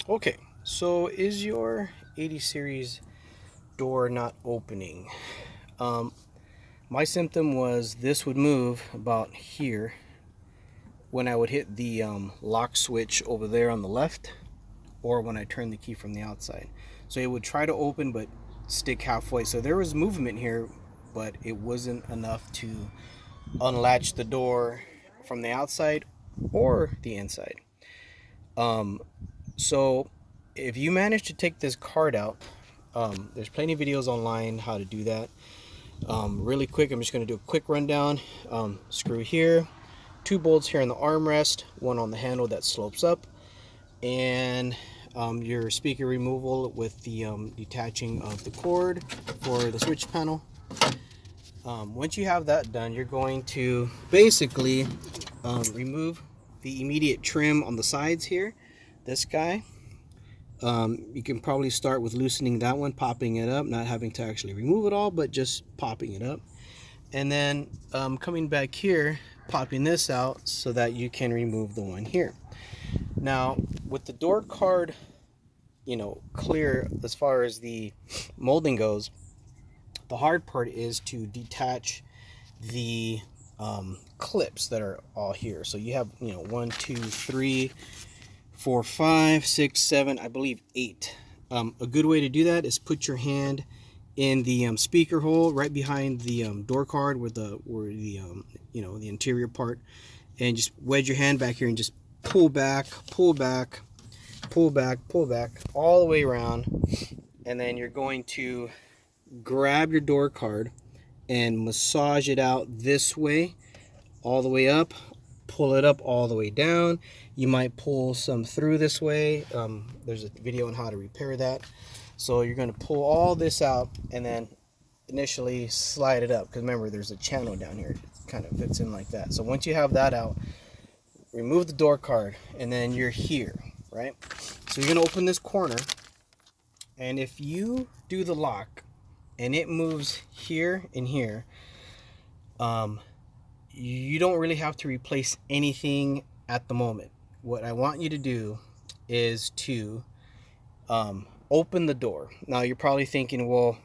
Okay, so is your 80 series door not opening? Um, my symptom was this would move about here when I would hit the lock switch over there on the left, or when I turn the key from the outside. So it would try to open but stick halfway. So there was movement here, but it wasn't enough to unlatch the door from the outside or the inside. Um, so if you manage to take this card out, there's plenty of videos online how to do that. Really quick, I'm just going to do a quick rundown. Screw here, 2 bolts here in the armrest, one on the handle that slopes up, and your speaker removal with the detaching of the cord for the switch panel. Once you have that done, you're going to basically remove the immediate trim on the sides here, this guy. You can probably start with loosening that one, popping it up, not having to actually remove it all, but just popping it up. And then coming back here, popping this out so that you can remove the one here. Now, with the door card, clear as far as the molding goes, the hard part is to detach the clips that are all here. So you have, 1, 2, 3, 4, 5, 6, 7, I believe 8. A good way to do that is put your hand in the speaker hole right behind the door card where the the interior part, and just wedge your hand back here and just pull back, pull back, pull back, pull back all the way around. And then you're going to grab your door card and massage it out this way all the way up, pull it up all the way down. You might pull some through this way. There's a video on how to repair that. So you're going to pull all this out and then initially slide it up, because remember there's a channel down here. It kind of fits in like that. So once you have that out, remove the door card and then you're here, right? So you're going to open this corner, and if you do the lock and it moves here and here, you don't really have to replace anything at the moment. What I want you to do is to open the door. Now you're probably thinking, well,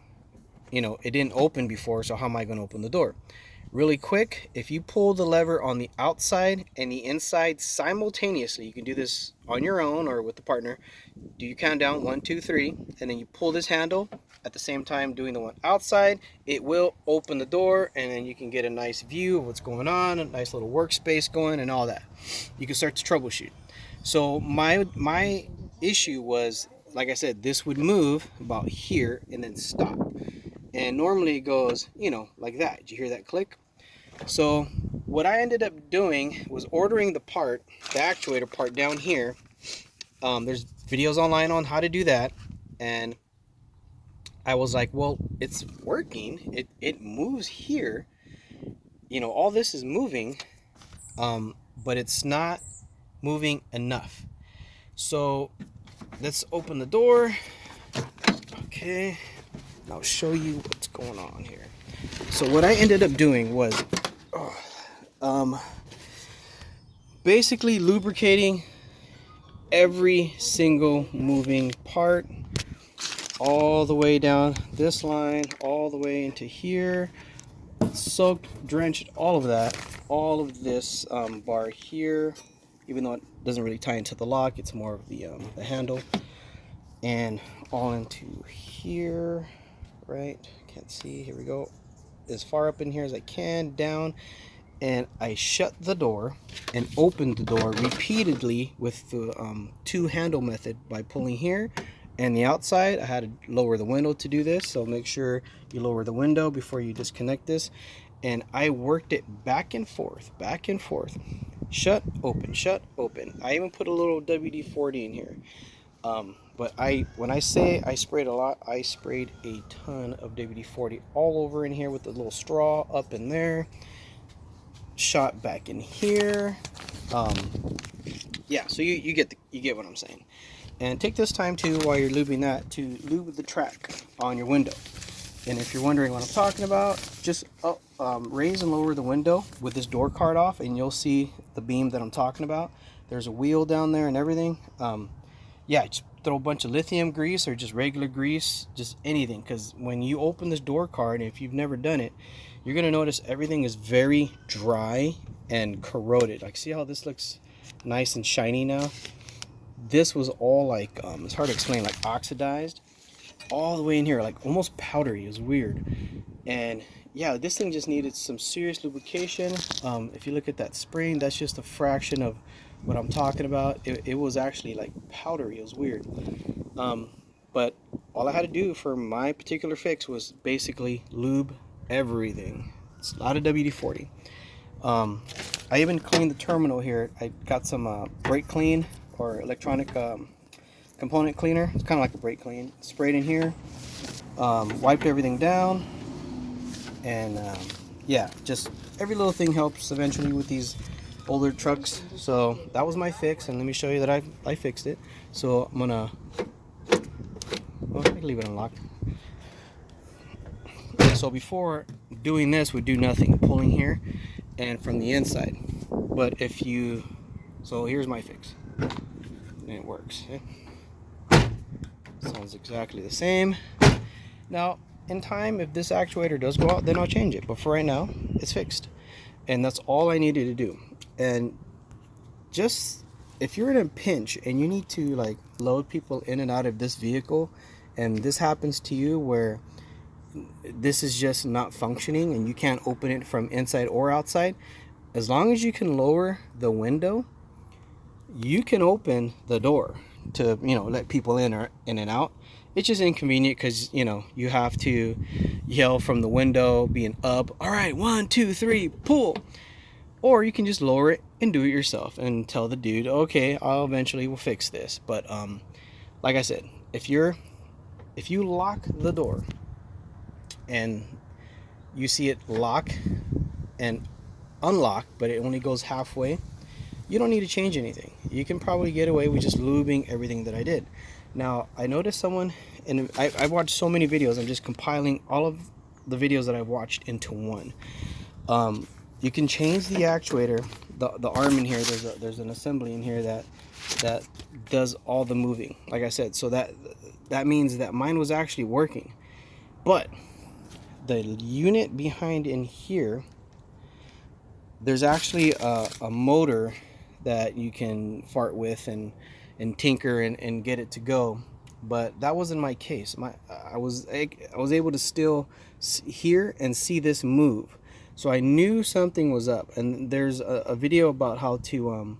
it didn't open before, so how am I going to open the door? Really quick, if you pull the lever on the outside and the inside simultaneously, you can do this on your own or with the partner. Do your countdown, 1, 2, 3, and then you pull this handle at the same time doing the one outside. It will open the door, and then you can get a nice view of what's going on, a nice little workspace going and all that. You can start to troubleshoot. So my issue was, like I said, this would move about here and then stop. And normally it goes, like that. Did you hear that click? So what I ended up doing was ordering the part, the actuator part down here. There's videos online on how to do that. And I was like, well, it's working. It moves here. All this is moving, but it's not moving enough. So let's open the door. Okay. I'll show you what's going on here. So what I ended up doing was basically lubricating every single moving part all the way down this line, all the way into here, soaked, drenched, all of that, all of this bar here, even though it doesn't really tie into the lock, it's more of the handle, and all into here. Right, can't see, here we go, as far up in here as I can, down, and I shut the door and opened the door repeatedly with the 2-handle method by pulling here and the outside. I had to lower the window to do this, so make sure you lower the window before you disconnect this. And I worked it back and forth, shut, open. I even put a little WD-40 in here. But when I say I sprayed a lot, I sprayed a ton of WD-40 all over in here with the little straw up in there. Shot back in here. Yeah, so you get what I'm saying. And take this time too, while you're lubing that, to lube the track on your window. And if you're wondering what I'm talking about, just raise and lower the window with this door card off, and you'll see the beam that I'm talking about. There's a wheel down there and everything. Yeah, just throw a bunch of lithium grease or just regular grease, just anything, because when you open this door card, if you've never done it, you're gonna notice everything is very dry and corroded. Like, see how this looks nice and shiny now? This was all like it's hard to explain, like oxidized all the way in here, like almost powdery. It was weird. And yeah, this thing just needed some serious lubrication. If you look at that spring, that's just a fraction of what I'm talking about. It was actually like powdery. It was weird. But all I had to do for my particular fix was basically lube everything. It's not a WD-40. I even cleaned the terminal here. I got some brake clean or electronic component cleaner. It's kind of like a brake clean. Sprayed in here, wiped everything down, and yeah, just every little thing helps eventually with these older trucks. So that was my fix, and let me show you that I fixed it. So I'm gonna, well, I can leave it unlocked. So before doing this, would do nothing, pulling here and from the inside. But if you, so here's my fix, and it works. Okay? Sounds exactly the same. Now in time, if this actuator does go out, then I'll change it, but for right now it's fixed, and that's all I needed to do. And just if you're in a pinch and you need to like load people in and out of this vehicle, and this happens to you where this is just not functioning and you can't open it from inside or outside, as long as you can lower the window, you can open the door to, you know, let people in or in and out. It's just inconvenient because, you know, you have to yell from the window being up, all right, 1 2 3 pull. Or you can just lower it and do it yourself and tell the dude, okay, I'll eventually will fix this. But like I said, if you lock the door and you see it lock and unlock, but it only goes halfway, you don't need to change anything. You can probably get away with just lubing everything that I did. Now, I noticed someone, and I've watched so many videos, I'm just compiling all of the videos that I've watched into one. You can change the actuator, the arm in here. There's an assembly in here that does all the moving, like I said. So that means that mine was actually working. But the unit behind in here, there's actually a motor that you can fart with and tinker and get it to go. But that wasn't my case. I was able to still hear and see this move, so I knew something was up. And there's a video about how to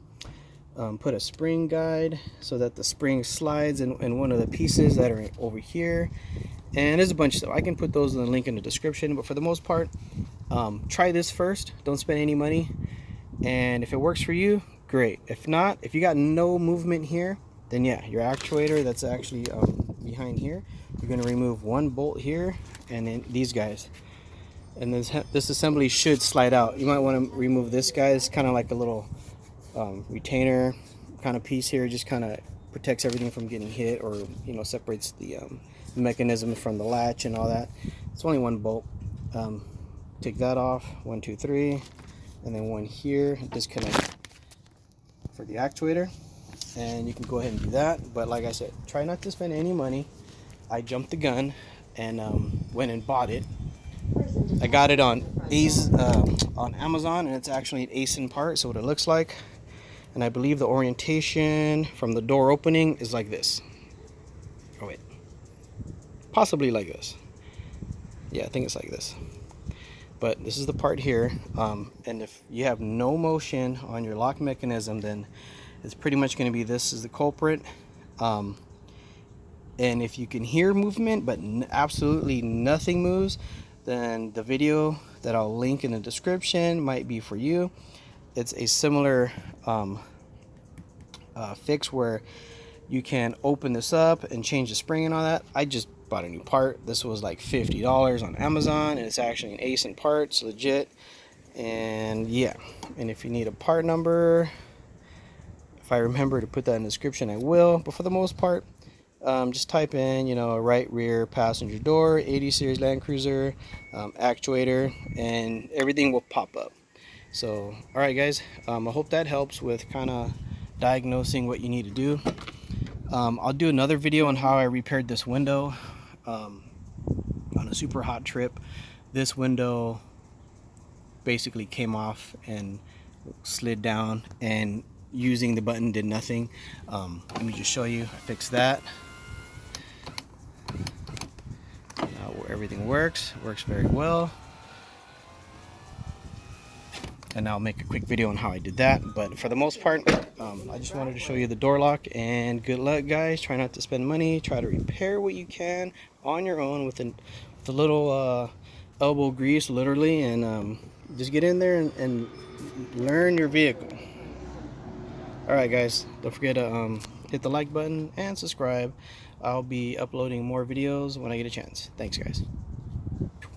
put a spring guide so that the spring slides in one of the pieces that are over here. And there's a bunch of stuff. I can put those in the link in the description. But for the most part, try this first. Don't spend any money. And if it works for you, great. If not, if you got no movement here, then yeah, your actuator that's actually behind here, you're going to remove one bolt here and then these guys. And this assembly should slide out. You might want to remove this guy. It's kind of like a little retainer kind of piece here. Just kind of protects everything from getting hit, or, you know, separates the mechanism from the latch and all that. It's only one bolt. Take that off, 1 2 3, and then one here, disconnect for the actuator, and you can go ahead and do that. But like I said, try not to spend any money. I jumped the gun and went and bought it. I got it on Amazon, and it's actually an ASIN part, so what it looks like. And I believe the orientation from the door opening is like this. Oh wait, possibly like this. Yeah, I think it's like this. But this is the part here, and if you have no motion on your lock mechanism, then it's pretty much going to be this is the culprit. And if you can hear movement but absolutely nothing moves, then the video that I'll link in the description might be for you. It's a similar fix where you can open this up and change the spring and all that. I just bought a new part. This was like $50 on Amazon, and it's actually an ASIN part. It's legit. And yeah, and if you need a part number, if I remember to put that in the description, I will. But for the most part, just type in, you know, right rear passenger door, 80 series Landcruiser, actuator, and everything will pop up. So all right guys, I hope that helps with kind of diagnosing what you need to do. I'll do another video on how I repaired this window on a super hot trip. This window basically came off and slid down, and using the button did nothing. Let me just show you. I fixed that. Now everything works very well. And I'll make a quick video on how I did that. But for the most part, I just wanted to show you the door lock. And good luck, guys. Try not to spend money. Try to repair what you can on your own with a little elbow grease, literally, and just get in there and learn your vehicle. Alright, guys, don't forget to hit the like button and subscribe. I'll be uploading more videos when I get a chance. Thanks, guys.